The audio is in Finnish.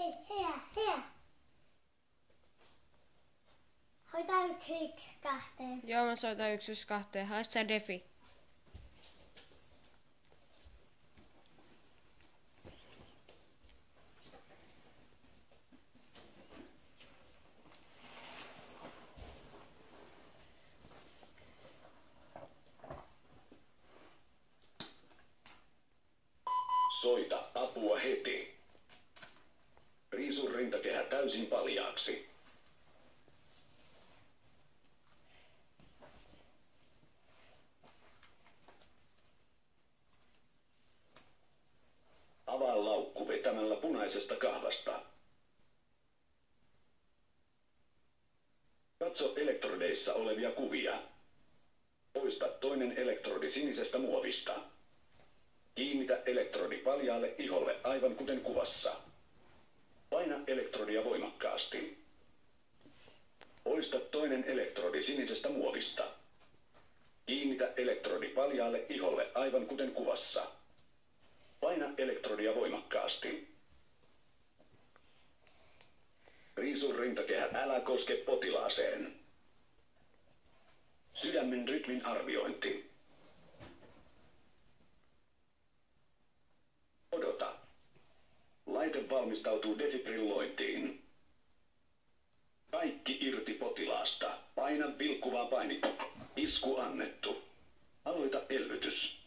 Hei. Hoitaa 1-2. Joo, mä soitan 112. Haist sä defi? Soita apua heti. Riisu rintakehä täysin paljaaksi. Avaa laukku vetämällä punaisesta kahvasta. Katso elektrodeissa olevia kuvia. Poista toinen elektrodi sinisestä muovista. Kiinnitä elektrodi paljaalle iholle aivan kuten kuvassa. Paina elektrodia voimakkaasti. Poista toinen elektrodi sinisestä muovista. Kiinnitä elektrodi paljaalle iholle aivan kuten kuvassa. Paina elektrodia voimakkaasti. Riisu rintakehä, älä koske potilaaseen. Sydämen rytmin arviointi. Odota. Laite valmistautuu defibrillointiin. Kaikki irti potilaasta. Paina vilkkuvaa painiketta. Isku annettu. Aloita elvytys.